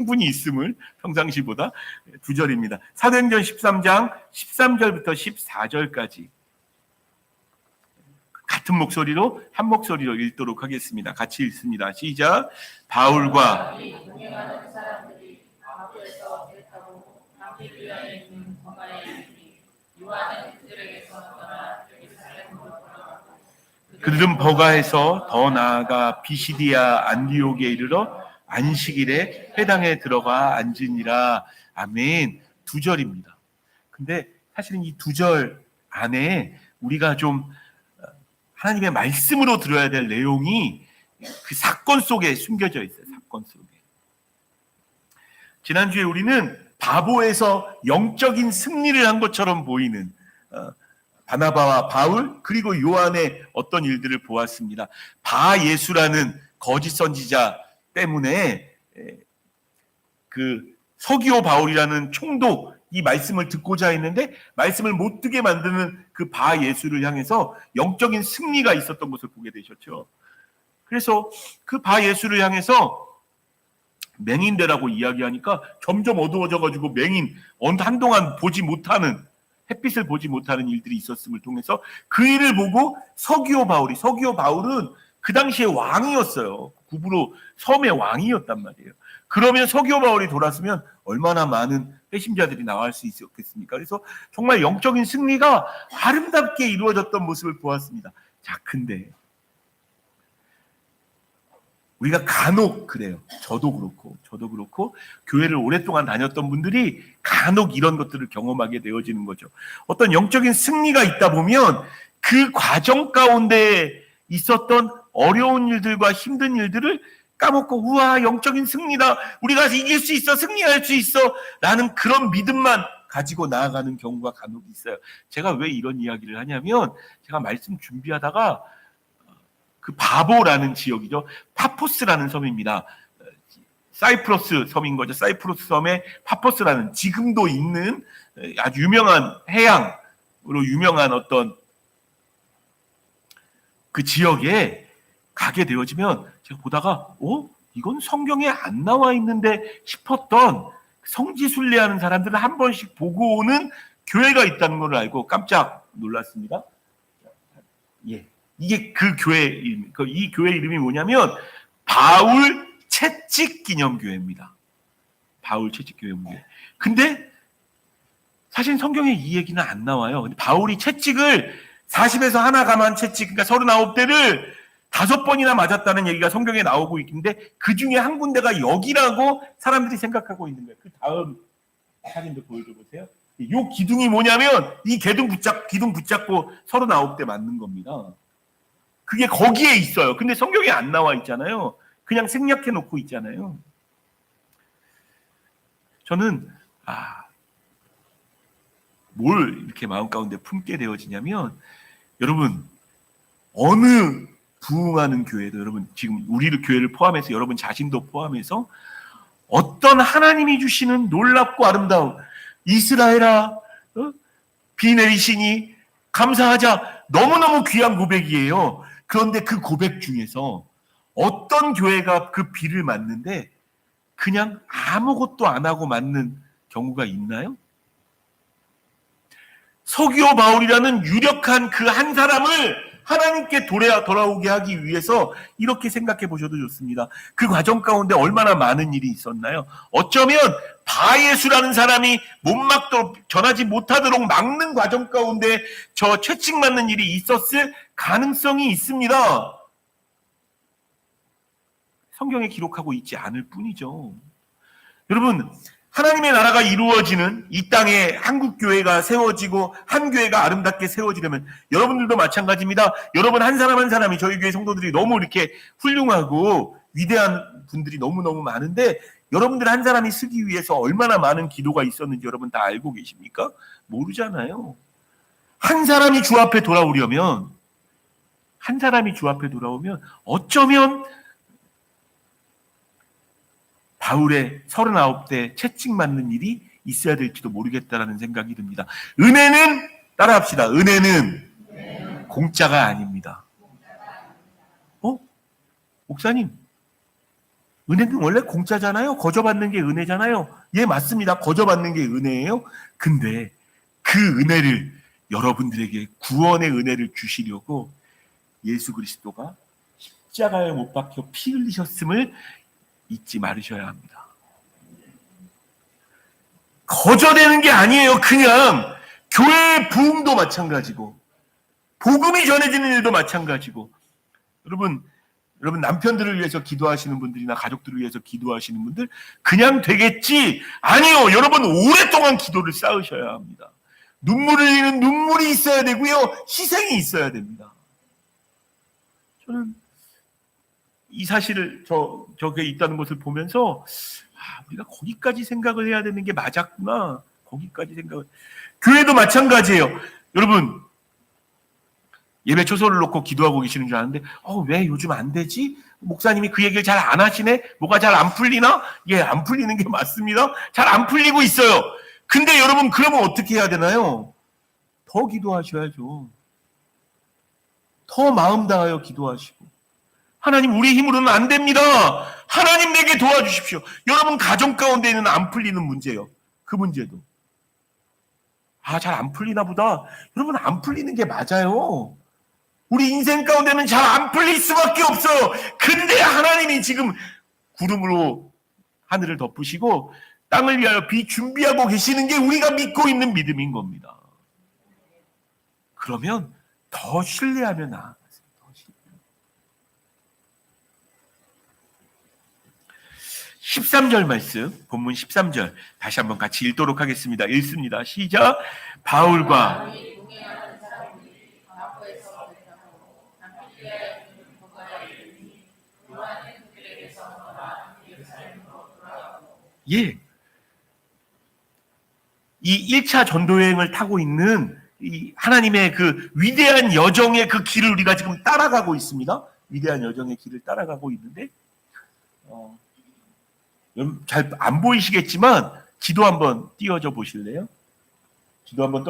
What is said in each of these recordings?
충분히 있음을 평상시보다 2절입니다. 사도행전 13장 13절부터 14절까지 같은 목소리로 한 목소리로 읽도록 하겠습니다. 같이 읽습니다. 시작. 바울과 그들은 버가에서 더 나아가 비시디아 안디옥에 이르러 안식일에 회당에 들어가 앉으니라. 아멘. 2절입니다. 근데 사실은 이 2절 안에 우리가 좀 하나님의 말씀으로 들어야 될 내용이 그 사건 속에 숨겨져 있어요. 사건 속에. 지난주에 우리는 바보에서 영적인 승리를 한 것처럼 보이는 바나바와 바울 그리고 요한의 어떤 일들을 보았습니다. 바예수라는 거짓 선지자 때문에 그 서기오 바울이라는 총독 이 말씀을 듣고자 했는데 말씀을 못 듣게 만드는 그 바예수를 향해서 영적인 승리가 있었던 것을 보게 되셨죠. 그래서 그 바예수를 향해서 맹인되라고 이야기하니까 점점 어두워져가지고 맹인 한동안 보지 못하는 햇빛을 보지 못하는 일들이 있었음을 통해서 그 일을 보고 서기오 바울은 그 당시에 왕이었어요. 구브로 섬의 왕이었단 말이에요. 그러면 서기오 바울이 돌았으면 얼마나 많은 회심자들이 나올 수 있었겠습니까? 그래서 정말 영적인 승리가 아름답게 이루어졌던 모습을 보았습니다. 자, 근데 우리가 간혹 그래요. 저도 그렇고 교회를 오랫동안 다녔던 분들이 간혹 이런 것들을 경험하게 되어지는 거죠. 어떤 영적인 승리가 있다 보면 그 과정 가운데 있었던 어려운 일들과 힘든 일들을 까먹고 우와 영적인 승리다. 우리가 이길 수 있어. 승리할 수 있어. 라는 그런 믿음만 가지고 나아가는 경우가 간혹 있어요. 제가 왜 이런 이야기를 하냐면 제가 말씀 준비하다가 그 바보라는 지역이죠. 파포스라는 섬입니다. 사이프러스 섬인 거죠. 사이프러스 섬에 파포스라는 지금도 있는 아주 유명한 해양으로 유명한 어떤 그 지역에 가게 되어지면 제가 보다가 이건 성경에 안 나와 있는데 싶었던 성지순례하는 사람들을 한 번씩 보고 오는 교회가 있다는 걸 알고 깜짝 놀랐습니다. 예. 이게 그 교회 이름, 이 교회 이름이 뭐냐면 바울 채찍 기념교회입니다. 바울 채찍 기념교회. 근데 사실 성경에 이 얘기는 안 나와요. 근데 바울이 채찍을 40에서 하나 감한 채찍, 그러니까 39대를 5번이나 맞았다는 얘기가 성경에 나오고 있는데 그 중에 한 군데가 여기라고 사람들이 생각하고 있는 거예요. 그 다음 사진도 보여줘 보세요. 이 기둥이 뭐냐면 이 기둥 붙잡고 39대 맞는 겁니다. 그게 거기에 있어요. 근데 성경에 안 나와 있잖아요. 그냥 생략해 놓고 있잖아요. 저는 뭘 이렇게 마음 가운데 품게 되어지냐면 여러분 어느 부흥하는 교회도 여러분 지금 우리를 교회를 포함해서 여러분 자신도 포함해서 어떤 하나님이 주시는 놀랍고 아름다운 이스라엘아 비 내리시니 감사하자 너무너무 귀한 고백이에요. 그런데 그 고백 중에서 어떤 교회가 그 비를 맞는데 그냥 아무것도 안 하고 맞는 경우가 있나요? 서기오 바울이라는 유력한 그 한 사람을 하나님께 돌아오게 하기 위해서 이렇게 생각해 보셔도 좋습니다. 그 과정 가운데 얼마나 많은 일이 있었나요? 어쩌면 바예수라는 사람이 못 막도록 전하지 못하도록 막는 과정 가운데 저 채찍 맞는 일이 있었을 가능성이 있습니다. 성경에 기록하고 있지 않을 뿐이죠. 여러분 하나님의 나라가 이루어지는 이 땅에 한국교회가 세워지고 한 교회가 아름답게 세워지려면 여러분들도 마찬가지입니다. 여러분 한 사람 한 사람이 저희 교회 성도들이 너무 이렇게 훌륭하고 위대한 분들이 너무너무 많은데 여러분들 한 사람이 쓰기 위해서 얼마나 많은 기도가 있었는지 여러분 다 알고 계십니까? 모르잖아요. 한 사람이 주 앞에 돌아오면 어쩌면 바울의 39대 채찍 맞는 일이 있어야 될지도 모르겠다라는 생각이 듭니다. 은혜는 따라합시다. 은혜는 공짜가 아닙니다. 목사님, 은혜는 원래 공짜잖아요. 거저받는 게 은혜잖아요. 예, 맞습니다. 거저받는 게 은혜예요. 근데 그 은혜를 여러분들에게 구원의 은혜를 주시려고 예수 그리스도가 십자가에 못 박혀 피 흘리셨음을 잊지 말으셔야 합니다. 거저되는 게 아니에요. 그냥 교회의 부흥도 마찬가지고 복음이 전해지는 일도 마찬가지고 여러분 남편들을 위해서 기도하시는 분들이나 가족들을 위해서 기도하시는 분들 그냥 되겠지? 아니요. 여러분 오랫동안 기도를 쌓으셔야 합니다. 눈물을 흘리는 눈물이 있어야 되고요. 희생이 있어야 됩니다. 저는 이 사실을 저게 있다는 것을 보면서 우리가 거기까지 생각을 해야 되는 게 맞았구나. 거기까지 생각을. 교회도 마찬가지예요. 여러분 예배 초소를 놓고 기도하고 계시는 줄 아는데 왜 요즘 안 되지? 목사님이 그 얘기를 잘 안 하시네? 뭐가 잘 안 풀리나? 예, 안 풀리는 게 맞습니다. 잘 안 풀리고 있어요. 근데 여러분 그러면 어떻게 해야 되나요? 더 기도하셔야죠. 더 마음 다하여 기도하시고 하나님 우리 힘으로는 안 됩니다. 하나님 내게 도와주십시오. 여러분 가정 가운데 있는 안 풀리는 문제요. 그 문제도 잘 안 풀리나 보다. 여러분 안 풀리는 게 맞아요. 우리 인생 가운데는 잘 안 풀릴 수밖에 없어요. 근데 하나님이 지금 구름으로 하늘을 덮으시고 땅을 위하여 비 준비하고 계시는 게 우리가 믿고 있는 믿음인 겁니다. 그러면 더 신뢰하면 나아가세요. 13절 말씀, 본문 13절 다시 한번 같이 읽도록 하겠습니다. 읽습니다. 시작. 바울과 예, 이 1차 전도여행을 타고 있는 이 하나님의 그 위대한 여정의 그 길을 우리가 지금 따라가고 있습니다. 위대한 여정의 길을 따라가고 있는데 잘 안 보이시겠지만 지도 한번 띄워줘 보실래요? 지도 한번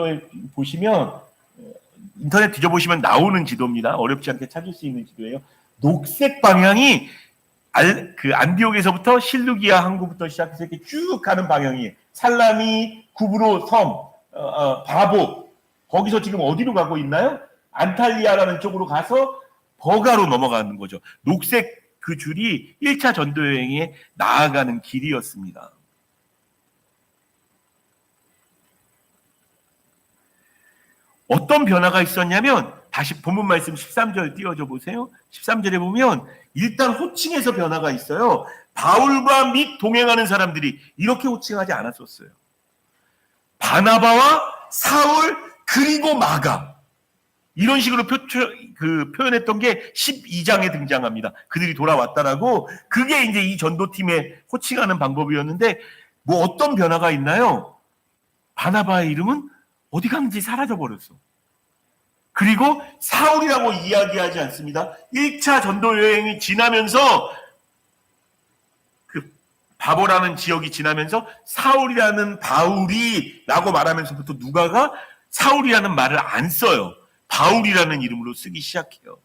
보시면 인터넷 뒤져보시면 나오는 지도입니다. 어렵지 않게 찾을 수 있는 지도예요. 녹색 방향이 안디옥에서부터 실루기아 항구부터 시작해서 이렇게 쭉 가는 방향이에요. 살라미, 구브로 섬, 바보. 거기서 지금 어디로 가고 있나요? 안탈리아라는 쪽으로 가서 버가로 넘어가는 거죠. 녹색 그 줄이 1차 전도여행에 나아가는 길이었습니다. 어떤 변화가 있었냐면 다시 본문 말씀 13절 띄워줘 보세요. 13절에 보면 일단 호칭에서 변화가 있어요. 바울과 및 동행하는 사람들이 이렇게 호칭하지 않았었어요. 바나바와 사울 그리고 마가 이런 식으로 표현했던 게 12장에 등장합니다. 그들이 돌아왔다라고. 그게 이제 이 전도팀의 호칭하는 방법이었는데 뭐 어떤 변화가 있나요? 바나바의 이름은 어디 갔는지 사라져버렸어. 그리고 사울이라고 이야기하지 않습니다. 1차 전도 여행이 지나면서 그 바보라는 지역이 지나면서 사울이라는 바울이라고 말하면서부터 누가가 사울이라는 말을 안 써요. 바울이라는 이름으로 쓰기 시작해요.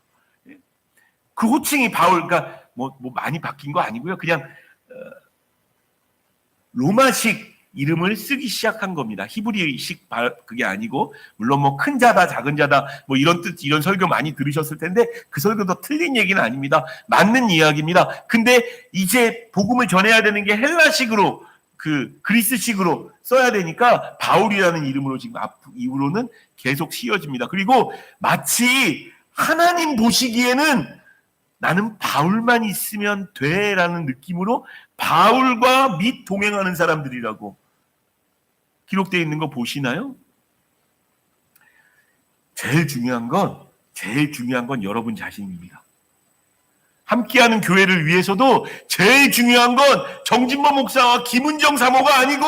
그 호칭이 바울, 그러니까 뭐 많이 바뀐 거 아니고요. 그냥 로마식 이름을 쓰기 시작한 겁니다. 히브리식 그게 아니고, 물론 뭐 큰 자다, 작은 자다, 뭐 이런 뜻, 이런 설교 많이 들으셨을 텐데 그 설교도 틀린 얘기는 아닙니다. 맞는 이야기입니다. 근데 이제 복음을 전해야 되는 게 헬라식으로, 그리스식으로 써야 되니까 바울이라는 이름으로 지금 이후로는 계속 씌워집니다. 그리고 마치 하나님 보시기에는 나는 바울만 있으면 돼라는 느낌으로 바울과 및 동행하는 사람들이라고 기록되어 있는 거 보시나요? 제일 중요한 건 여러분 자신입니다. 함께하는 교회를 위해서도 제일 중요한 건 정진모 목사와 김은정 사모가 아니고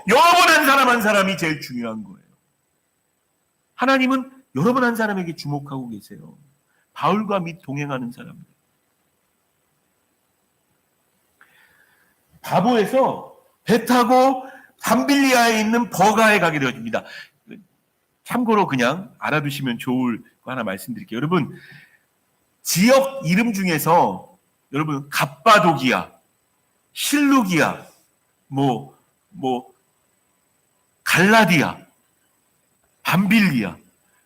여러분 한 사람 한 사람이 제일 중요한 거예요. 하나님은 여러분 한 사람에게 주목하고 계세요. 바울과 및 동행하는 사람들. 바보에서 배 타고 밤빌리아에 있는 버가에 가게 되어집니다. 참고로 그냥 알아두시면 좋을 거 하나 말씀드릴게요. 여러분, 지역 이름 중에서 여러분 갑바도기아, 실루기아, 갈라디아, 밤빌리아,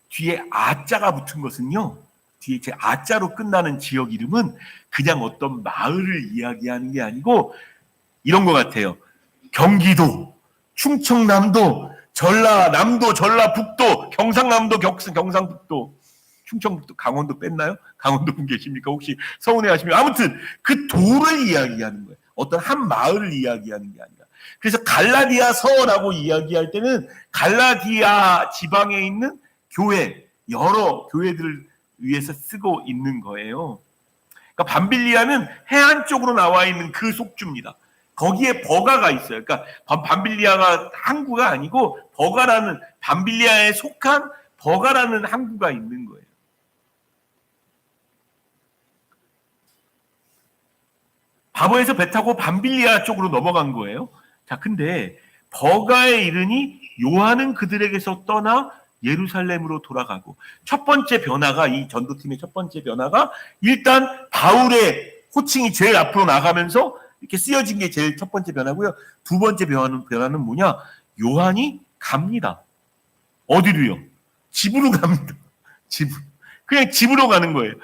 뒤에 아자가 붙은 것은요, 뒤에 제 아자로 끝나는 지역 이름은 그냥 어떤 마을을 이야기하는 게 아니고 이런 것 같아요. 경기도, 충청남도, 전라남도, 전라북도, 경상남도, 경상북도, 충청북도, 강원도 뺐나요? 강원도 분 계십니까? 혹시 서운해 하시면. 아무튼 그 도를 이야기하는 거예요. 어떤 한 마을을 이야기하는 게 아니라. 그래서 갈라디아 서라고 이야기할 때는 갈라디아 지방에 있는 교회, 여러 교회들을 위해서 쓰고 있는 거예요. 그러니까 밤빌리아는 해안 쪽으로 나와 있는 그 속주입니다. 거기에 버가가 있어요. 그러니까 밤빌리아가 항구가 아니고 버가라는, 밤빌리아에 속한 버가라는 항구가 있는 거예요. 바보에서 배 타고 밤빌리아 쪽으로 넘어간 거예요. 자, 근데 버가에 이르니 요한은 그들에게서 떠나 예루살렘으로 돌아가고, 첫 번째 변화가, 이 전도팀의 첫 번째 변화가 일단 바울의 호칭이 제일 앞으로 나가면서 이렇게 쓰여진 게 제일 첫 번째 변화고요. 두 번째 변화는 뭐냐? 요한이 갑니다. 어디로요? 집으로 갑니다. 집으로. 그냥 집으로 가는 거예요.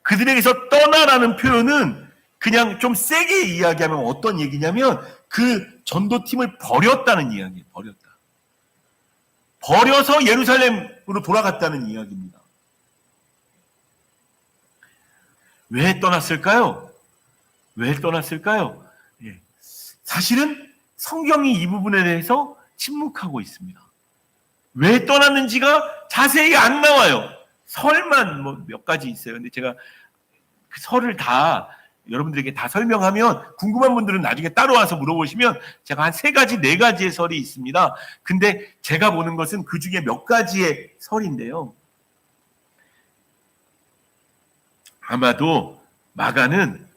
그들에게서 떠나라는 표현은 그냥 좀 세게 이야기하면 어떤 얘기냐면 그 전도팀을 버렸다는 이야기예요. 버려서 예루살렘으로 돌아갔다는 이야기입니다. 왜 떠났을까요? 예. 사실은 성경이 이 부분에 대해서 침묵하고 있습니다. 왜 떠났는지가 자세히 안 나와요. 설만 몇 가지 있어요. 근데 제가 그 설을 다 여러분들에게 다 설명하면 궁금한 분들은 나중에 따로 와서 물어보시면 제가 한 3가지, 4가지의 설이 있습니다. 근데 제가 보는 것은 그 중에 몇 가지의 설인데요. 아마도 마가는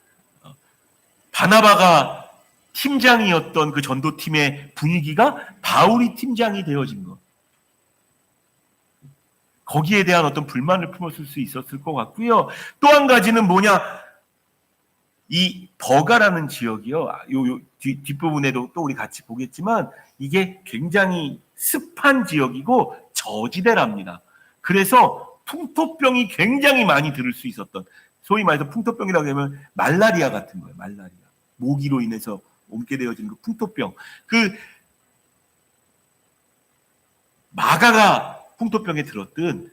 바나바가 팀장이었던 그 전도팀의 분위기가 바울이 팀장이 되어진 것. 거기에 대한 어떤 불만을 품었을 수 있었을 것 같고요. 또 한 가지는 뭐냐? 이 버가라는 지역이요. 뒷부분에도 또 우리 같이 보겠지만 이게 굉장히 습한 지역이고 저지대랍니다. 그래서 풍토병이 굉장히 많이 들을 수 있었던, 소위 말해서 풍토병이라고 하면 말라리아 같은 거예요. 말라리아. 모기로 인해서 옮게 되어진 그 풍토병. 그 마가가 풍토병에 들었든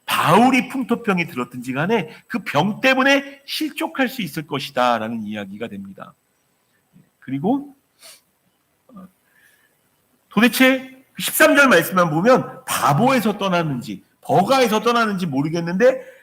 바울이 풍토병에 들었든지 간에 그 병 때문에 실족할 수 있을 것이다 라는 이야기가 됩니다. 그리고 도대체 13절 말씀만 보면 바보에서 떠났는지 버가에서 떠났는지 모르겠는데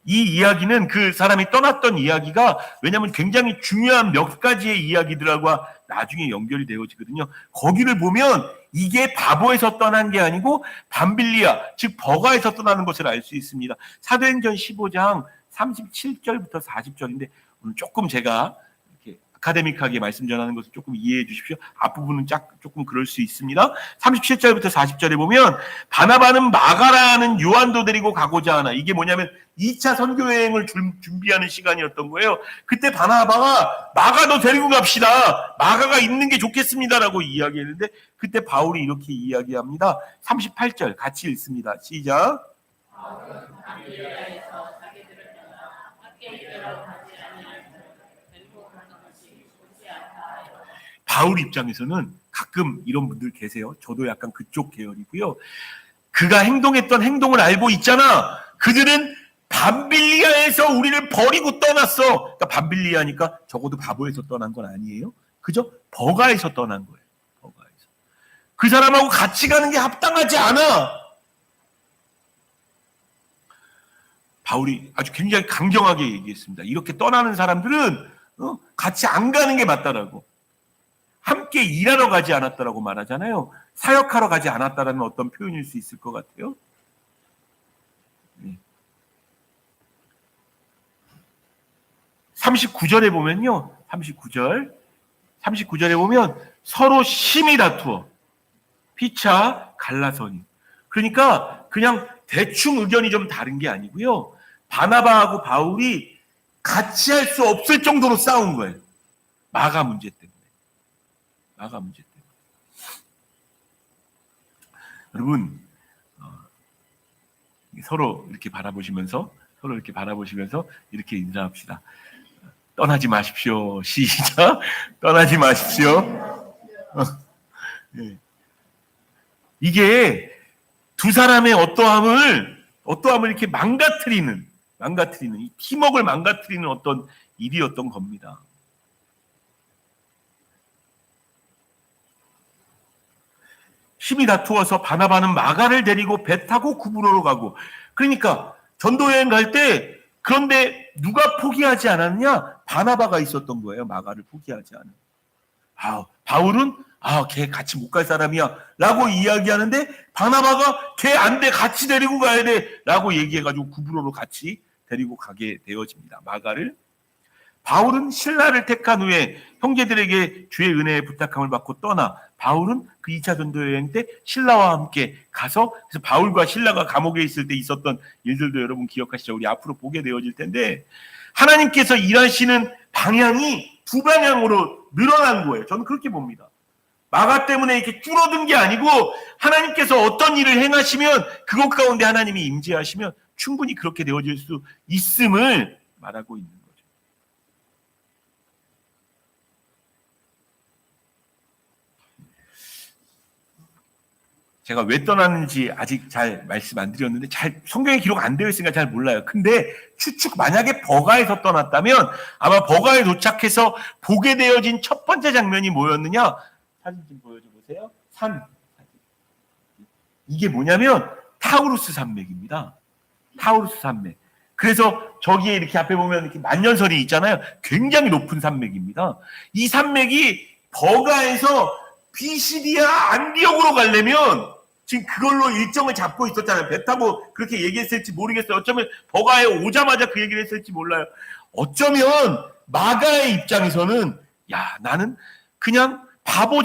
이 이야기는 그 사람이 떠났던 이야기가, 왜냐하면 굉장히 중요한 몇 가지의 이야기들하고 나중에 연결이 되어지거든요. 거기를 보면 이게 바보에서 떠난 게 아니고 밤빌리아, 즉 버가에서 떠나는 것을 알 수 있습니다. 사도행전 15장 37절부터 40절인데 오늘 조금 제가 이렇게 아카데믹하게 말씀 전하는 것을 조금 이해해 주십시오. 앞부분은 조금 그럴 수 있습니다. 37절부터 40절에 보면 바나바는 마가라는 요한도 데리고 가고자 하나. 이게 뭐냐면 2차 선교 여행을 준비하는 시간이었던 거예요. 그때 바나바가 마가도 데리고 갑시다. 마가가 있는 게 좋겠습니다라고 이야기했는데 그때 바울이 이렇게 이야기합니다. 38절 같이 읽습니다. 시작. 바울 입장에서는 가끔 이런 분들 계세요. 저도 약간 그쪽 계열이고요. 그가 행동했던 행동을 알고 있잖아. 그들은 밤빌리아에서 우리를 버리고 떠났어. 그러니까 밤빌리아니까 적어도 바보에서 떠난 건 아니에요. 그죠? 버가에서 떠난 거예요. 버가에서. 그 사람하고 같이 가는 게 합당하지 않아. 바울이 아주 굉장히 강경하게 얘기했습니다. 이렇게 떠나는 사람들은 같이 안 가는 게 맞다라고. 함께 일하러 가지 않았다라고 말하잖아요. 사역하러 가지 않았다라는 어떤 표현일 수 있을 것 같아요. 39절에 보면요. 39절에 보면 서로 심히 다투어 피차 갈라서니. 그러니까 그냥 대충 의견이 좀 다른 게 아니고요. 바나바하고 바울이 같이 할 수 없을 정도로 싸운 거예요. 마가 문제 때문에. 마가 문제 때문에. 여러분, 서로 이렇게 바라보시면서 이렇게 인사합시다. 떠나지 마십시오. 시작. 떠나지 마십시오. 네. 이게 두 사람의 어떠함을 이렇게 망가뜨리는 이 팀워크를 망가뜨리는 어떤 일이었던 겁니다. 힘이 다투어서 바나바는 마가를 데리고 배 타고 구브로로 가고, 그러니까 전도여행 갈 때, 그런데 누가 포기하지 않았냐? 바나바가 있었던 거예요. 마가를 포기하지 않은. 바울은 걔 같이 못 갈 사람이야 라고 이야기하는데, 바나바가 걔 안 돼, 같이 데리고 가야 돼 라고 얘기해가지고 구브로로 같이 데리고 가게 되어집니다. 마가를. 바울은 신라를 택한 후에 형제들에게 주의 은혜의 부탁함을 받고 떠나, 바울은 그 2차 전도 여행 때 신라와 함께 가서, 그래서 바울과 신라가 감옥에 있을 때 있었던 일들도 여러분 기억하시죠? 우리 앞으로 보게 되어질 텐데, 하나님께서 일하시는 방향이 두 방향으로 늘어난 거예요. 저는 그렇게 봅니다. 마가 때문에 이렇게 줄어든 게 아니고, 하나님께서 어떤 일을 행하시면 그것 가운데 하나님이 임재하시면 충분히 그렇게 되어질 수 있음을 말하고 있는 거예요. 제가 왜 떠났는지 아직 잘 말씀 안 드렸는데, 성경에 기록 안 되어 있으니까 잘 몰라요. 근데 만약에 버가에서 떠났다면 아마 버가에 도착해서 보게 되어진 첫 번째 장면이 뭐였느냐? 사진 좀 보여줘 보세요. 산. 이게 뭐냐면 타우루스 산맥입니다. 타우루스 산맥. 그래서 저기에 이렇게 앞에 보면 이렇게 만년설이 있잖아요. 굉장히 높은 산맥입니다. 이 산맥이 버가에서 비시디아 안디옥으로 가려면 지금 그걸로 일정을 잡고 있었잖아요. 배 타고 그렇게 얘기했을지 모르겠어요. 어쩌면 버가에 오자마자 그 얘기를 했을지 몰라요. 어쩌면 마가의 입장에서는 나는 그냥 바보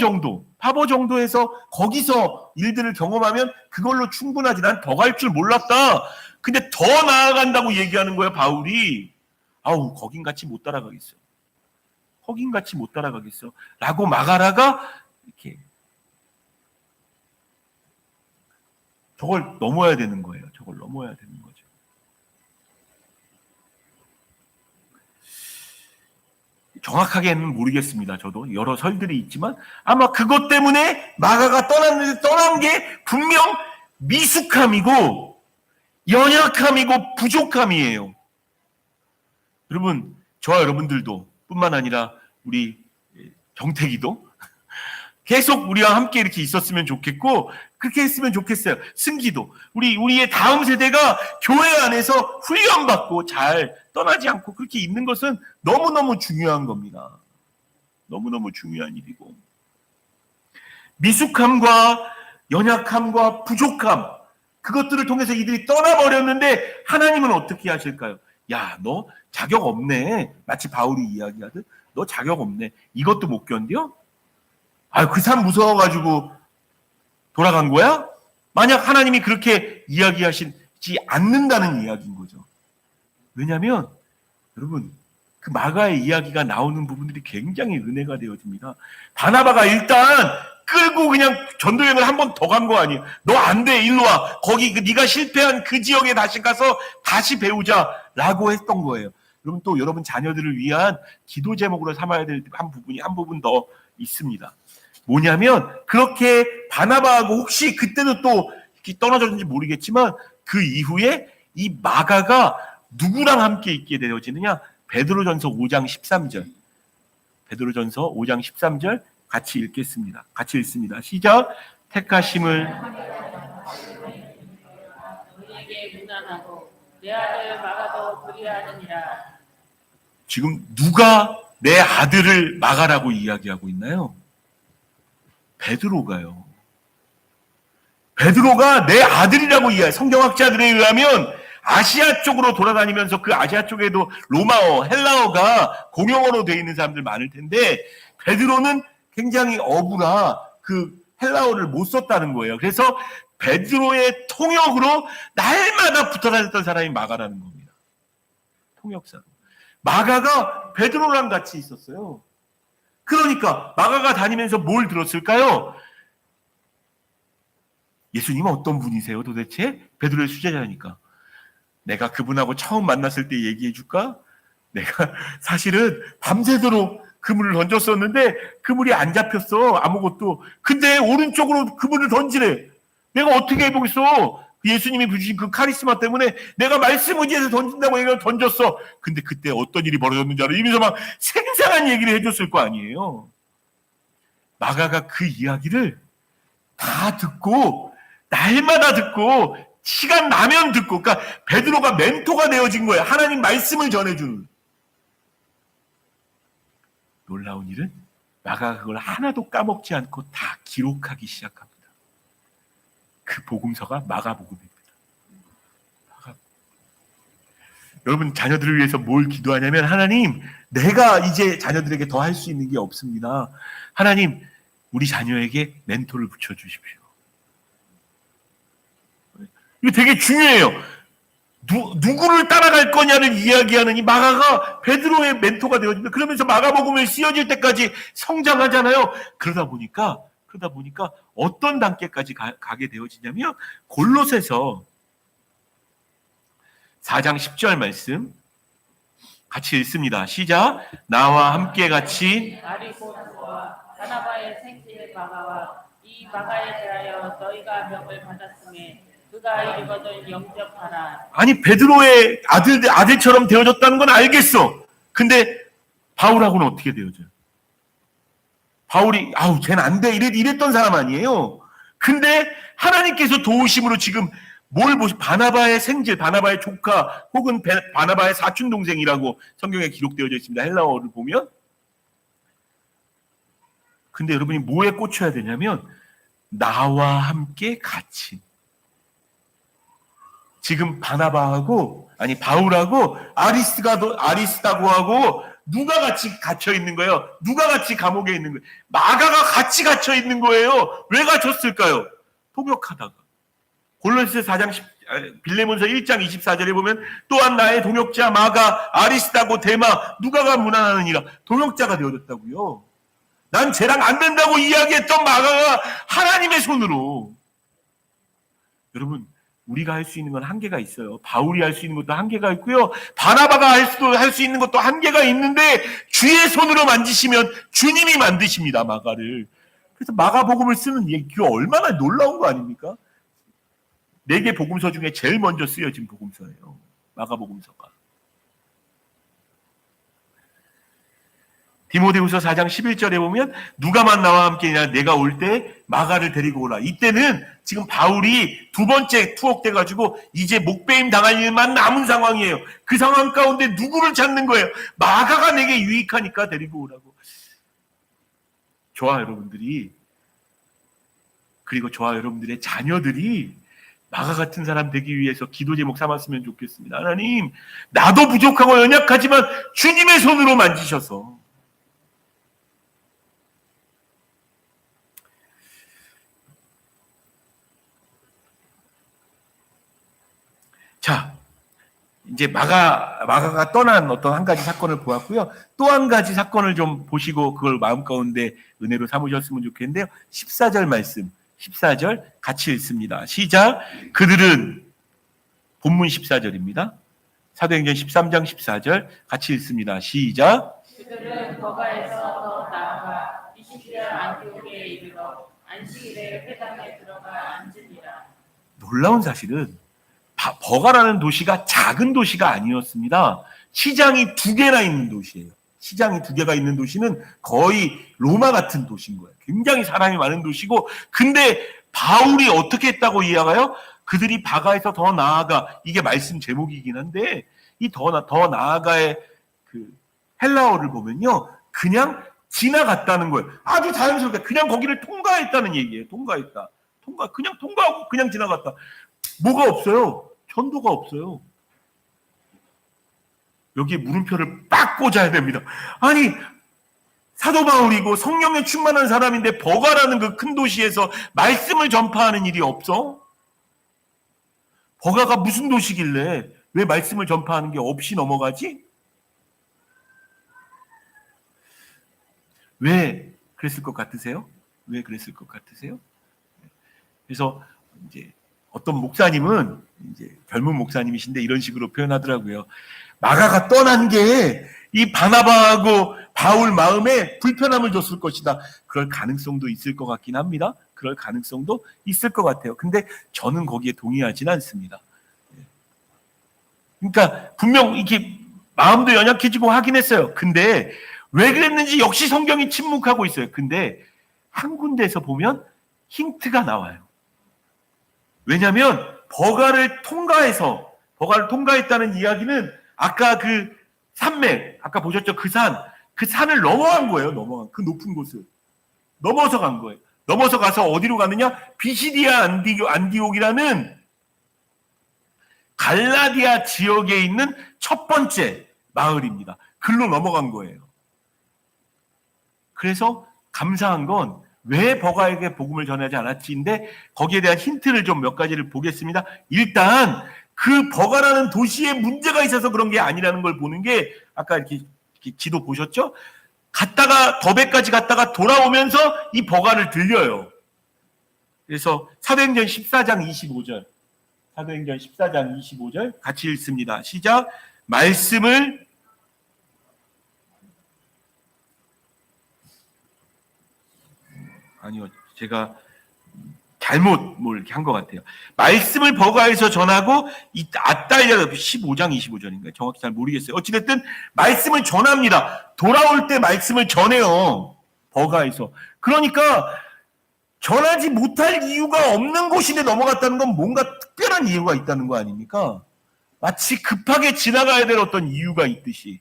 정도에서 거기서 일들을 경험하면 그걸로 충분하지. 난 더 갈 줄 몰랐다. 근데 더 나아간다고 얘기하는 거예요, 바울이. 거긴 같이 못 따라가겠어. 라고 마가라가 이렇게 저걸 넘어야 되는 거예요. 거죠. 정확하게는 모르겠습니다. 저도 여러 설들이 있지만 아마 그것 때문에 마가가 떠난 게 분명 미숙함이고 연약함이고 부족함이에요. 여러분, 저와 여러분들도 뿐만 아니라 우리 정택이도 계속 우리와 함께 이렇게 있었으면 좋겠고, 그렇게 했으면 좋겠어요. 승기도. 우리의 다음 세대가 교회 안에서 훈련받고 잘 떠나지 않고 그렇게 있는 것은 너무너무 중요한 겁니다. 너무너무 중요한 일이고. 미숙함과 연약함과 부족함, 그것들을 통해서 이들이 떠나버렸는데 하나님은 어떻게 하실까요? 너 자격 없네. 마치 바울이 이야기하듯 너 자격 없네. 이것도 못 견뎌? 그 사람 무서워가지고 돌아간 거야? 만약 하나님이 그렇게 이야기하시지 않는다는 이야기인 거죠. 왜냐하면 여러분, 그 마가의 이야기가 나오는 부분들이 굉장히 은혜가 되어집니다. 바나바가 일단 끌고 그냥 전도여행을 한 번 더 간 거 아니에요. 너 안 돼, 일로 와. 거기 네가 실패한 그 지역에 다시 가서 다시 배우자라고 했던 거예요. 여러분, 또 여러분 자녀들을 위한 기도 제목으로 삼아야 될 한 부분 더 있습니다. 뭐냐면 그렇게 바나바하고 혹시 그때는 또 떠나졌는지 모르겠지만 그 이후에 이 마가가 누구랑 함께 있게 되어지느냐? 베드로전서 5장 13절. 베드로전서 5장 13절 같이 읽겠습니다. 같이 읽습니다. 시작. 택하심을 우리에게 무난하고 내 아들 마가도 그리하느니라. 지금 누가 내 아들을 마가라고 이야기하고 있나요? 베드로가요. 베드로가 내 아들이라고 이야기해요. 성경학자들에 의하면 아시아 쪽으로 돌아다니면서 그 아시아 쪽에도 로마어, 헬라어가 공용어로 되어 있는 사람들 많을 텐데 베드로는 굉장히 어부라 그 헬라어를 못 썼다는 거예요. 그래서 베드로의 통역으로 날마다 붙어 다녔던 사람이 마가라는 겁니다. 통역사로. 마가가 베드로랑 같이 있었어요. 그러니까 마가가 다니면서 뭘 들었을까요? 예수님은 어떤 분이세요 도대체? 베드로의 수제자니까. 내가 그분하고 처음 만났을 때 얘기해 줄까? 내가 사실은 밤새도록 그물을 던졌었는데 그물이 안 잡혔어. 아무것도. 근데 오른쪽으로 그물을 던지래. 내가 어떻게 해보겠어? 예수님이 주신 그 카리스마 때문에 내가 말씀 의지해서 던진다고 얘기를 던졌어. 근데 그때 어떤 일이 벌어졌는지 알아? 이러면서 막 생생한 얘기를 해줬을 거 아니에요. 마가가 그 이야기를 다 듣고 날마다 듣고 시간 나면 듣고, 그러니까 베드로가 멘토가 되어진 거예요. 하나님 말씀을 전해주는. 놀라운 일은 마가가 그걸 하나도 까먹지 않고 다 기록하기 시작합니다. 그 복음서가 마가복음입니다. 여러분 자녀들을 위해서 뭘 기도하냐면, 하나님, 내가 이제 자녀들에게 더 할 수 있는 게 없습니다. 하나님, 우리 자녀에게 멘토를 붙여주십시오. 이거 되게 중요해요. 누구를 따라갈 거냐를 이야기하는 이 마가가 베드로의 멘토가 되어집니다. 그러면서 마가복음을 씌어질 때까지 성장하잖아요. 그러다 보니까 어떤 단계까지 가게 되어지냐면, 골로새서 4장 10절 말씀 같이 읽습니다. 시작. 나와 함께 같이 아리고스와 바나바의 생질 마가와 이 마가에 대하여 너희가 명을 받았음에 그가 이르거든 영접하라. 아니, 베드로의 아들처럼 되어졌다는 건 알겠어. 근데 바울하고는 어떻게 되어져요? 바울이 쟤는 안 돼 이랬던 사람 아니에요. 근데 하나님께서 도우심으로 지금 뭘 보시? 바나바의 생질, 바나바의 조카 혹은 바나바의 사촌 동생이라고 성경에 기록되어져 있습니다. 헬라어를 보면. 근데 여러분이 뭐에 꽂혀야 되냐면, 나와 함께 같이. 지금 바울하고 아리스다고하고 누가 같이 갇혀 있는 거예요? 누가 같이 감옥에 있는 거예요? 마가가 같이 갇혀 있는 거예요. 왜 갇혔을까요? 통역하다가. 골로새 4장 빌레몬서 1장 24절에 보면, 또한 나의 동역자 마가, 아리스다고, 데마, 누가가 문안하느니라. 동역자가 되어졌다고요. 난 쟤랑 안 된다고 이야기했던 마가가 하나님의 손으로. 여러분, 우리가 할 수 있는 건 한계가 있어요. 바울이 할 수 있는 것도 한계가 있고요. 바나바가 할 수 있는 것도 한계가 있는데, 주의 손으로 만지시면 주님이 만드십니다, 마가를. 그래서 마가복음을 쓰는 얘기가 얼마나 놀라운 거 아닙니까? 4개 복음서 중에 제일 먼저 쓰여진 복음서예요. 마가복음서가. 디모데후서 4장 11절에 보면, 누가만 나와 함께냐 내가 올 때 마가를 데리고 오라. 이때는 지금 바울이 2번째 투옥돼가지고 이제 목배임 당할 일만 남은 상황이에요. 그 상황 가운데 누구를 찾는 거예요? 마가가 내게 유익하니까 데리고 오라고. 저와 여러분들이, 그리고 저와 여러분들의 자녀들이 마가 같은 사람 되기 위해서 기도 제목 삼았으면 좋겠습니다. 하나님, 나도 부족하고 연약하지만 주님의 손으로 만지셔서. 자, 이제 마가가 떠난 어떤 한 가지 사건을 보았고요. 또 한 가지 사건을 좀 보시고 그걸 마음 가운데 은혜로 삼으셨으면 좋겠는데요. 14절 말씀, 14절 같이 읽습니다. 시작. 그들은, 본문 14절입니다. 사도행전 13장 14절 같이 읽습니다. 시작. 그들은 거가에서 더 나아가 피시디아 안티오키에 이르러 안식일에 회당에 들어가 앉으니라. 놀라운 사실은 버가라는 도시가 작은 도시가 아니었습니다. 시장이 2개나 있는 도시예요. 시장이 2개가 있는 도시는 거의 로마 같은 도시인 거예요. 굉장히 사람이 많은 도시고, 근데 바울이 어떻게 했다고 이야가요? 그들이 바가에서 더 나아가, 이게 말씀 제목이긴 한데, 이 더 나아가의 그 헬라어를 보면요, 그냥 지나갔다는 거예요. 아주 자연스럽게 그냥 거기를 통과했다는 얘기예요. 그냥 통과하고 그냥 지나갔다. 뭐가 없어요? 전도가 없어요. 여기에 물음표를 빡 꽂아야 됩니다. 아니, 사도 바울이고 성령에 충만한 사람인데 버가라는 그 큰 도시에서 말씀을 전파하는 일이 없어? 버가가 무슨 도시길래 왜 말씀을 전파하는 게 없이 넘어가지? 왜 그랬을 것 같으세요? 왜 그랬을 것 같으세요? 그래서 이제 어떤 목사님은 이제 젊은 목사님이신데 이런 식으로 표현하더라고요. 마가가 떠난 게 이 바나바하고 바울 마음에 불편함을 줬을 것이다. 그럴 가능성도 있을 것 같긴 합니다. 그럴 가능성도 있을 것 같아요. 근데 저는 거기에 동의하지는 않습니다. 그러니까 분명 이렇게 마음도 연약해지고 하긴 했어요. 근데 왜 그랬는지 역시 성경이 침묵하고 있어요. 근데 한 군데에서 보면 힌트가 나와요. 왜냐하면 버가를 통과했다는 이야기는 아까 그 산맥, 아까 보셨죠? 그 산을 넘어간 거예요. 그 높은 곳을 넘어서 간 거예요. 넘어서 가서 어디로 가느냐? 비시디아 안디옥이라는 갈라디아 지역에 있는 첫 번째 마을입니다. 글로 넘어간 거예요. 그래서 감사한 건 왜 버가에게 복음을 전하지 않았지인데 거기에 대한 힌트를 좀 몇 가지를 보겠습니다. 일단 그 버가라는 도시에 문제가 있어서 그런 게 아니라는 걸 보는 게 아까 이렇게 지도 보셨죠? 더베까지 갔다가 돌아오면서 이 버가를 들려요. 그래서 사도행전 14장 25절 사도행전 14장 25절 같이 읽습니다. 시작. 제가 잘못 이렇게 한 것 같아요. 말씀을 버가에서 전하고 아따리아 15장 25절인가요? 정확히 잘 모르겠어요. 어찌됐든 말씀을 전합니다. 돌아올 때 말씀을 전해요. 버가에서. 그러니까 전하지 못할 이유가 없는 곳인데 넘어갔다는 건 뭔가 특별한 이유가 있다는 거 아닙니까? 마치 급하게 지나가야 될 어떤 이유가 있듯이.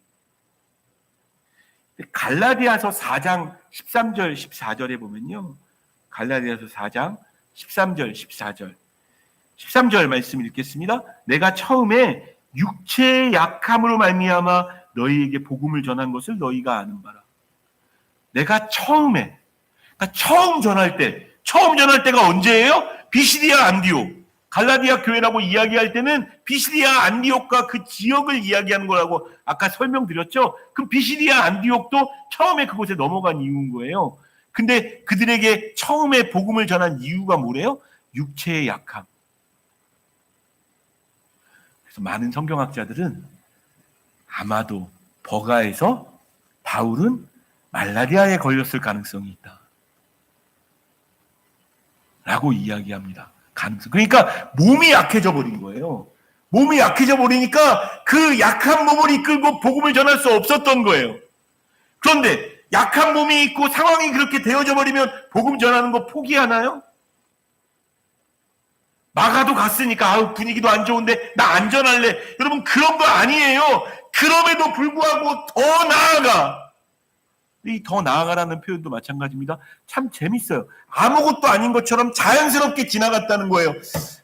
갈라디아서 4장 13절 14절에 보면요. 갈라디아서 4장 13절 14절 13절 말씀 읽겠습니다. 내가 처음에 육체의 약함으로 말미암아 너희에게 복음을 전한 것을 너희가 아는 바라. 내가 처음에 처음 전할 때가 언제예요? 비시디아 안디옥. 갈라디아 교회라고 이야기할 때는 비시디아 안디옥과 그 지역을 이야기하는 거라고 아까 설명드렸죠. 그럼 비시디아 안디옥도 처음에 그곳에 넘어간 이유인 거예요. 근데 그들에게 처음에 복음을 전한 이유가 뭐래요? 육체의 약함. 그래서 많은 성경학자들은 아마도 버가에서 바울은 말라리아에 걸렸을 가능성이 있다. 라고 이야기합니다. 그러니까 몸이 약해져 버린 거예요. 몸이 약해져 버리니까 그 약한 몸을 이끌고 복음을 전할 수 없었던 거예요. 그런데 약한 몸이 있고 상황이 그렇게 되어져 버리면 복음 전하는 거 포기하나요? 마가도 갔으니까 분위기도 안 좋은데 나 안 전할래. 여러분 그런 거 아니에요. 그럼에도 불구하고 더 나아가. 이 더 나아가라는 표현도 마찬가지입니다. 참 재밌어요. 아무것도 아닌 것처럼 자연스럽게 지나갔다는 거예요.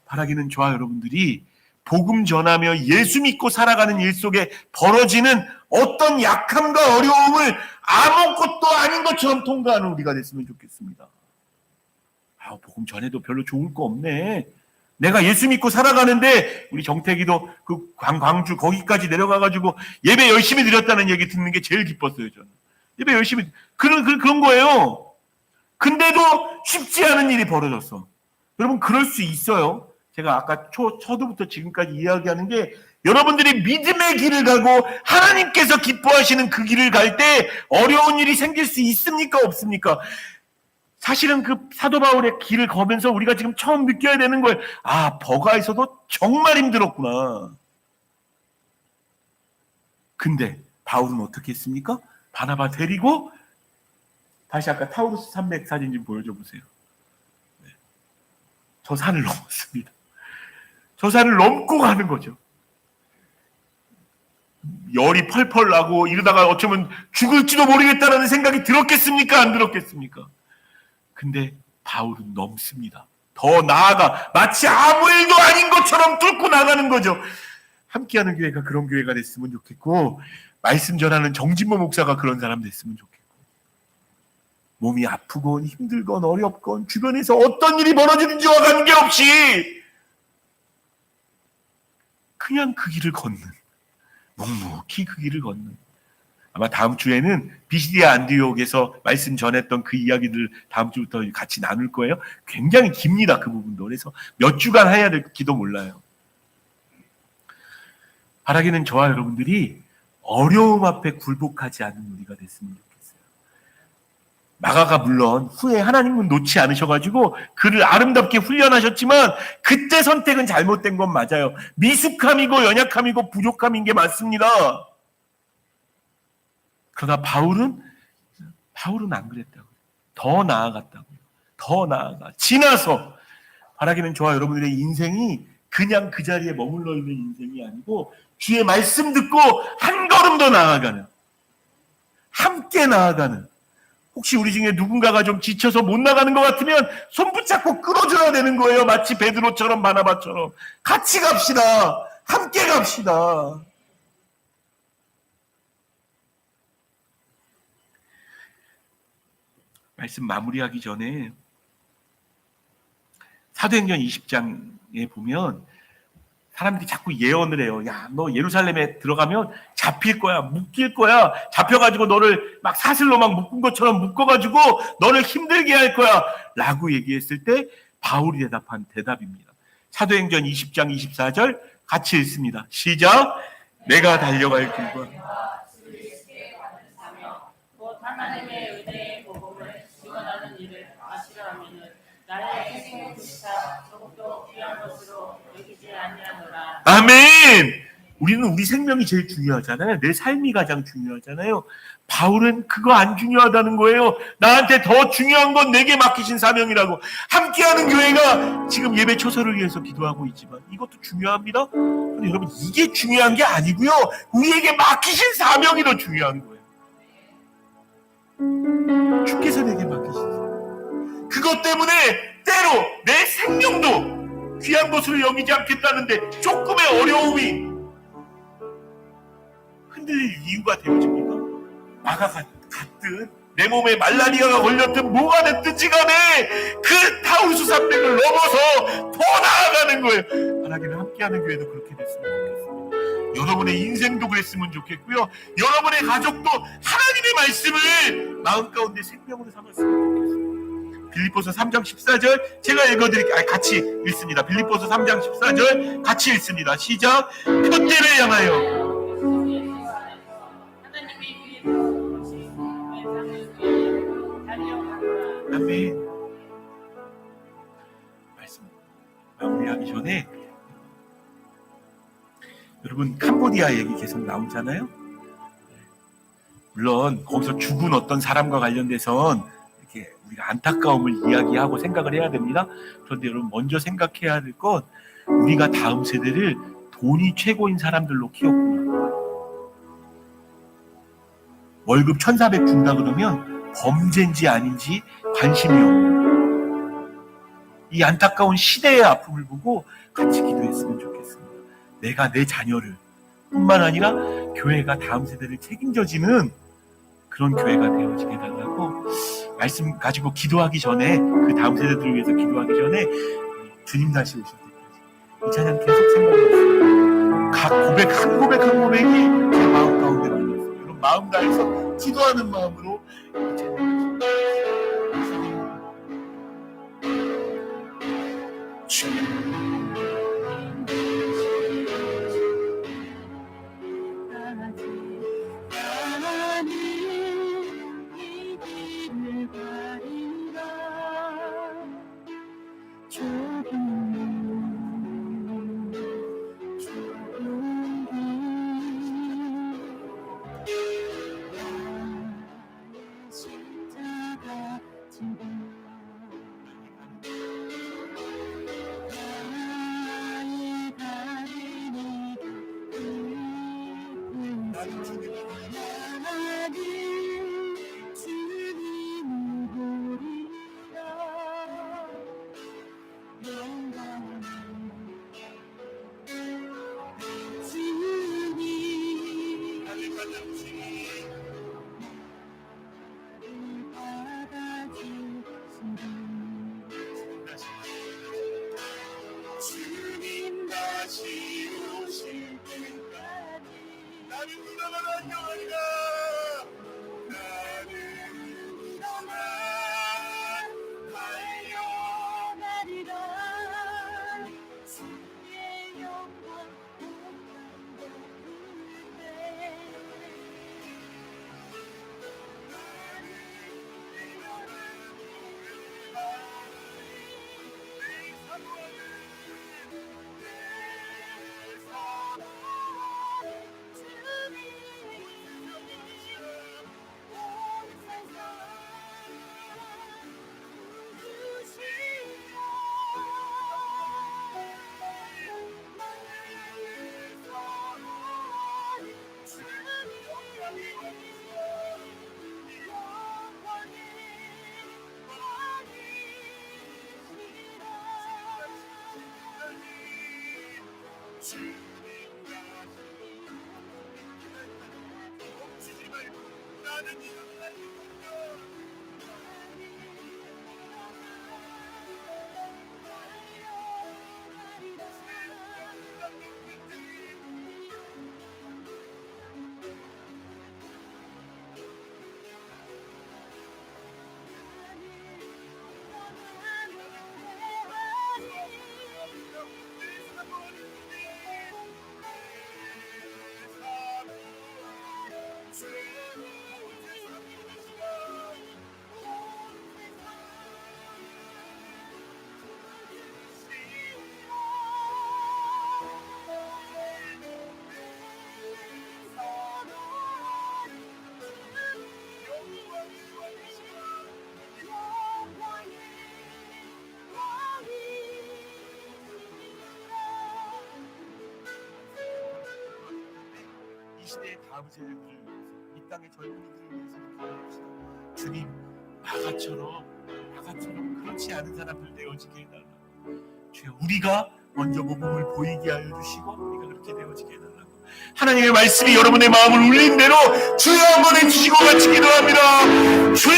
바라기는 좋아요. 여러분들이 복음 전하며 예수 믿고 살아가는 일 속에 벌어지는 어떤 약함과 어려움을 아무것도 아닌 것처럼 통과하는 우리가 됐으면 좋겠습니다. 복음 전해도 별로 좋을 거 없네. 내가 예수 믿고 살아가는데 우리 정태기도 그 광주 거기까지 내려가가지고 예배 열심히 드렸다는 얘기 듣는 게 제일 기뻤어요. 저는 예배 열심히 그런 거예요. 근데도 쉽지 않은 일이 벌어졌어. 여러분 그럴 수 있어요. 제가 아까 초두부터 지금까지 이야기하는 게 여러분들이 믿음의 길을 가고 하나님께서 기뻐하시는 그 길을 갈 때 어려운 일이 생길 수 있습니까? 없습니까? 사실은 그 사도 바울의 길을 거면서 우리가 지금 처음 느껴야 되는 거예요. 버가에서도 정말 힘들었구나. 근데 바울은 어떻게 했습니까? 바나바 데리고 다시 아까 타우루스 산맥 사진 좀 보여줘 보세요. 저 산을 넘었습니다. 저 산을 넘고 가는 거죠. 열이 펄펄 나고 이러다가 어쩌면 죽을지도 모르겠다라는 생각이 들었겠습니까? 안 들었겠습니까? 근데 바울은 넘습니다. 더 나아가 마치 아무 일도 아닌 것처럼 뚫고 나가는 거죠. 함께하는 교회가 그런 교회가 됐으면 좋겠고 말씀 전하는 정진모 목사가 그런 사람 됐으면 좋겠고 몸이 아프건 힘들건 어렵건 주변에서 어떤 일이 벌어지는지와 관계없이 그냥 그 길을 걷는 묵묵히 그 길을 걷는 아마 다음 주에는 비시디아 안디옥에서 말씀 전했던 그 이야기들을 다음 주부터 같이 나눌 거예요. 굉장히 깁니다, 그 부분도. 그래서 몇 주간 해야 될지도 몰라요. 바라기는 저와 여러분들이 어려움 앞에 굴복하지 않는 우리가 됐으면 좋겠어요. 마가가 물론 후에 하나님은 놓지 않으셔가지고 그를 아름답게 훈련하셨지만 그때 선택은 잘못된 건 맞아요. 미숙함이고 연약함이고 부족함인 게 맞습니다. 그러나 바울은 안 그랬다고요. 더 나아갔다고요. 더 나아가. 지나서 바라기는 저와 여러분들의 인생이 그냥 그 자리에 머물러 있는 인생이 아니고 주의 말씀 듣고 한 걸음 더 나아가는, 함께 나아가는, 혹시 우리 중에 누군가가 좀 지쳐서 못 나가는 것 같으면 손 붙잡고 끌어줘야 되는 거예요. 마치 베드로처럼 바나바처럼. 같이 갑시다. 함께 갑시다. 말씀 마무리하기 전에 사도행전 20장에 보면 사람들이 자꾸 예언을 해요. 야, 너 예루살렘에 들어가면 잡힐 거야, 묶일 거야. 잡혀가지고 너를 막 사슬로 막 묶은 것처럼 묶어가지고 너를 힘들게 할 거야. 라고 얘기했을 때 바울이 대답한 대답입니다. 사도행전 20장 24절 같이 읽습니다. 시작. 내가 달려갈 길과 곧 하나님의 은혜의 복음을 증언하는 일을 하시려 하면은 나의 생명조차 조금도 귀한 것으로 여기지 아니하노라. 아멘! 우리는 우리 생명이 제일 중요하잖아요. 내 삶이 가장 중요하잖아요. 바울은 그거 안 중요하다는 거예요. 나한테 더 중요한 건 내게 맡기신 사명이라고. 함께하는 교회가 지금 예배 초서를 위해서 기도하고 있지만 이것도 중요합니다. 근데 여러분 이게 중요한 게 아니고요. 우리에게 맡기신 사명이 더 중요한 거예요. 주께서 내게 맡기신 사명. 그것 때문에 때로 내 생명도 귀한 것으로 여기지 않겠다는데 조금의 어려움이 흔들릴 이유가 되어집니까? 마가가 갔든 내 몸에 말라리아가 걸렸든 뭐가 됐든지 간에 그 타우르스 산맥을 넘어서 더 나아가는 거예요. 하나님은 함께하는 교회도 그렇게 됐으면 좋겠습니다. 여러분의 인생도 그랬으면 좋겠고요. 여러분의 가족도 하나님의 말씀을 마음 가운데 생명으로 삼았으면 좋겠습니다. 빌립보서 3장 14절 제가 읽어드릴게요. 같이 읽습니다. 빌립보서 3장 14절 같이 읽습니다. 시작. 표대를 향하여 아멘. 말씀 마무리하기 전에 여러분 캄보디아 얘기 계속 나오잖아요. 물론 거기서 죽은 어떤 사람과 관련돼선 이렇게 우리가 안타까움을 이야기하고 생각을 해야 됩니다. 그런데 여러분 먼저 생각해야 될 건 우리가 다음 세대를 돈이 최고인 사람들로 키웠구나. 월급 1,400 준다 그러면 범죄인지 아닌지 관심이 없는 이 안타까운 시대의 아픔을 보고 같이 기도했으면 좋겠습니다. 내가 내 자녀를 뿐만 아니라 교회가 다음 세대를 책임져지는 그런 교회가 되어지게 해달라고 말씀 가지고 기도하기 전에 그 다음 세대들을 위해서 기도하기 전에 주님 다시 오실 때까지 이 찬양 계속 생각해보세요. 각 고백 한 고백이 제 마음 가운데 들어있어요. 여러분 마음 다해서 기도하는 마음으로 이 찬양 멈추지 말고 나는 일어나리라. 이 시대의 다음 세대들을 위해서, 이 땅의 젊은이들을 위해서 기도합시다. 주님, 나가처럼 그렇지 않은 사람들 되어지게 해달라고. 주여, 우리가 먼저 모범을 보이게 하여 주시고 우리가 그렇게 되어지게 해달라고. 하나님의 말씀이 여러분의 마음을 울린 대로 주여 한번 해주시고 같이 기도합니다. 주여!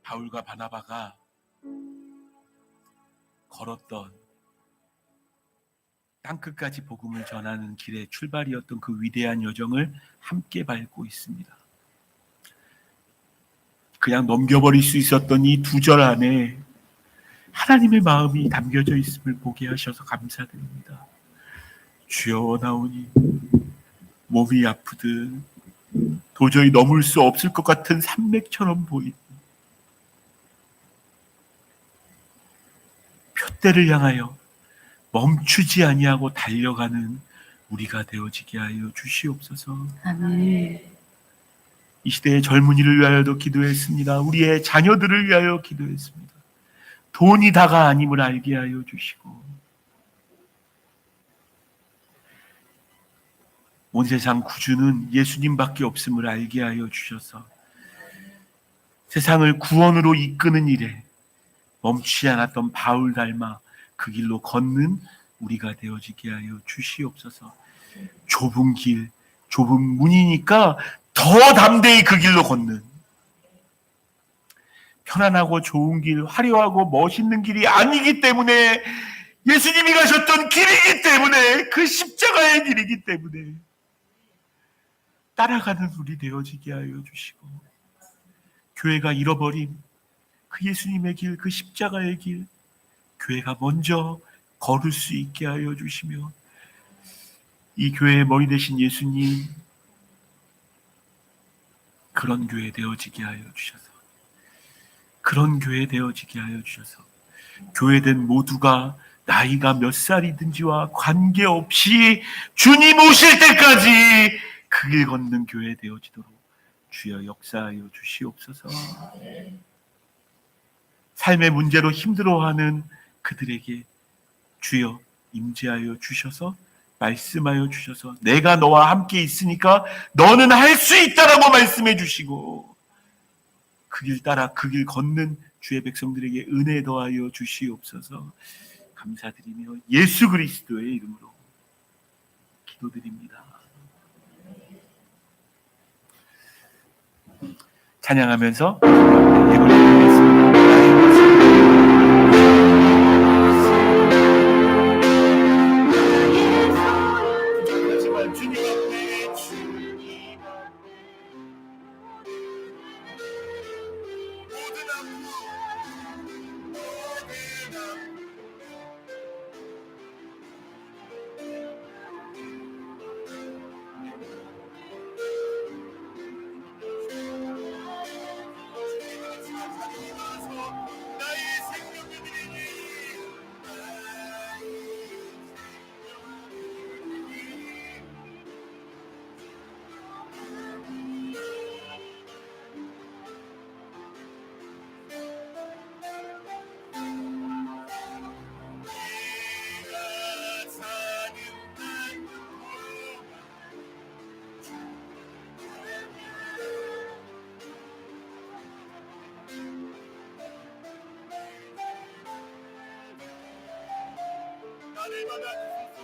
바울과 바나바가 걸었던 땅끝까지 복음을 전하는 길의 출발이었던 그 위대한 여정을 함께 밟고 있습니다. 그냥 넘겨버릴 수 있었던 이 두 절 안에 하나님의 마음이 담겨져 있음을 보게 하셔서 감사드립니다. 주여, 원하오니 몸이 아프듯 도저히 넘을 수 없을 것 같은 산맥처럼 보이는 표대를 향하여 멈추지 아니하고 달려가는 우리가 되어지게 하여 주시옵소서. 아멘. 이 시대의 젊은이를 위하여도 기도했습니다. 우리의 자녀들을 위하여 기도했습니다. 돈이 다가 아님을 알게 하여 주시고, 온 세상 구주는 예수님밖에 없음을 알게 하여 주셔서 세상을 구원으로 이끄는 일에 멈추지 않았던 바울 닮아 그 길로 걷는 우리가 되어지게 하여 주시옵소서. 좁은 길, 좁은 문이니까 더 담대히 그 길로 걷는, 편안하고 좋은 길, 화려하고 멋있는 길이 아니기 때문에, 예수님이 가셨던 길이기 때문에, 그 십자가의 길이기 때문에 따라가는 우리 되어지게 하여 주시고, 교회가 잃어버린 그 예수님의 길, 그 십자가의 길, 교회가 먼저 걸을 수 있게 하여 주시며, 이 교회의 머리 되신 예수님, 그런 교회 되어지게 하여 주셔서, 그런 교회 되어지게 하여 주셔서, 교회된 모두가 나이가 몇 살이든지와 관계없이 주님 오실 때까지 그 길 걷는 교회 되어지도록 주여 역사하여 주시옵소서. 삶의 문제로 힘들어하는 그들에게 주여 임재하여 주셔서 말씀하여 주셔서 내가 너와 함께 있으니까 너는 할 수 있다라고 말씀해 주시고 그 길 따라 그 길 걷는 주의 백성들에게 은혜 더하여 주시옵소서. 감사드리며 예수 그리스도의 이름으로 기도드립니다. 찬양하면서 예물 드리겠습니다. 하지만 주님 앞에 모든 아픔 나를 받아주소서.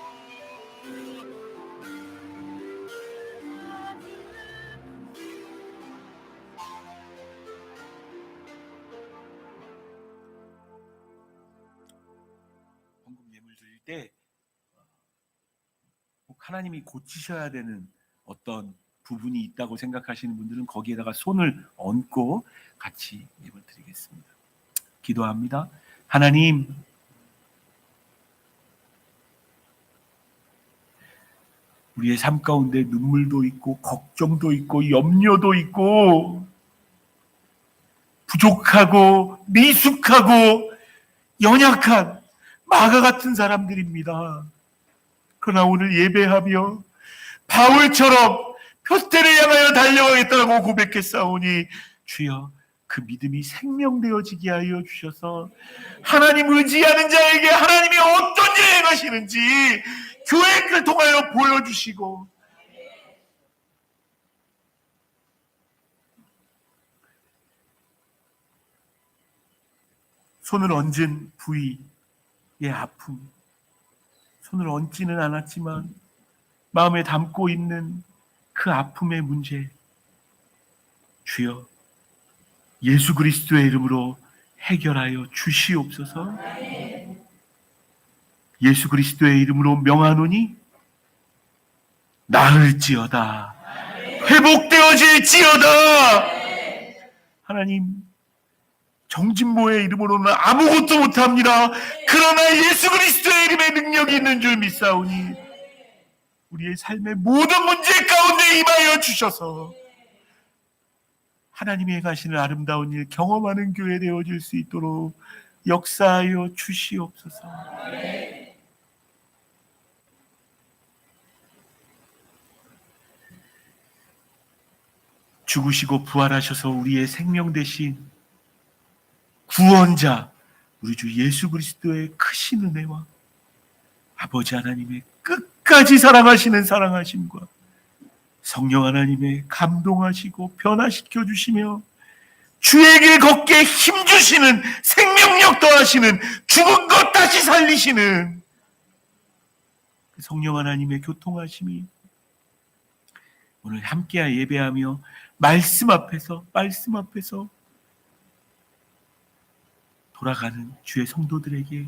헌금 예물 드릴 때 꼭 하나님이 고치셔야 되는 어떤 부분이 있다고 생각하시는 분들은 거기에다가 손을 얹고 같이 예물 드리겠습니다. 기도합니다. 하나님, 우리의 삶 가운데 눈물도 있고 걱정도 있고 염려도 있고 부족하고 미숙하고 연약한 마가 같은 사람들입니다. 그러나 오늘 예배하며 바울처럼 표대를 향하여 달려가겠다고 고백했사오니 주여 그 믿음이 생명되어지게 하여 주셔서 하나님 의지하는 자에게 하나님이 어떤 일을 행하시는지 교회를 통하여 보여주시고 손을 얹은 부위의 아픔, 손을 얹지는 않았지만 마음에 담고 있는 그 아픔의 문제, 주여 예수 그리스도의 이름으로 해결하여 주시옵소서. 예수 그리스도의 이름으로 명하노니 나을지어다, 회복되어질지어다. 하나님, 정진모의 이름으로는 아무것도 못합니다. 그러나 예수 그리스도의 이름에 능력이 있는 줄 믿사오니 우리의 삶의 모든 문제 가운데 임하여 주셔서 하나님이 행하시는 아름다운 일 경험하는 교회 되어질 수 있도록 역사하여 주시옵소서. 죽으시고 부활하셔서 우리의 생명 되신 구원자 우리 주 예수 그리스도의 크신 은혜와 아버지 하나님의 끝까지 사랑하시는 사랑하심과 성령 하나님의 감동하시고 변화시켜 주시며 주의 길 걷게 힘주시는 생명력 더하시는 죽은 것 다시 살리시는 성령 하나님의 교통하심이 오늘 함께 예배하며 말씀 앞에서 돌아가는 주의 성도들에게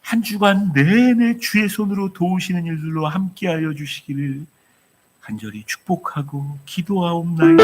한 주간 내내 주의 손으로 도우시는 일들로 함께하여 주시기를 간절히 축복하고 기도하옵나이다.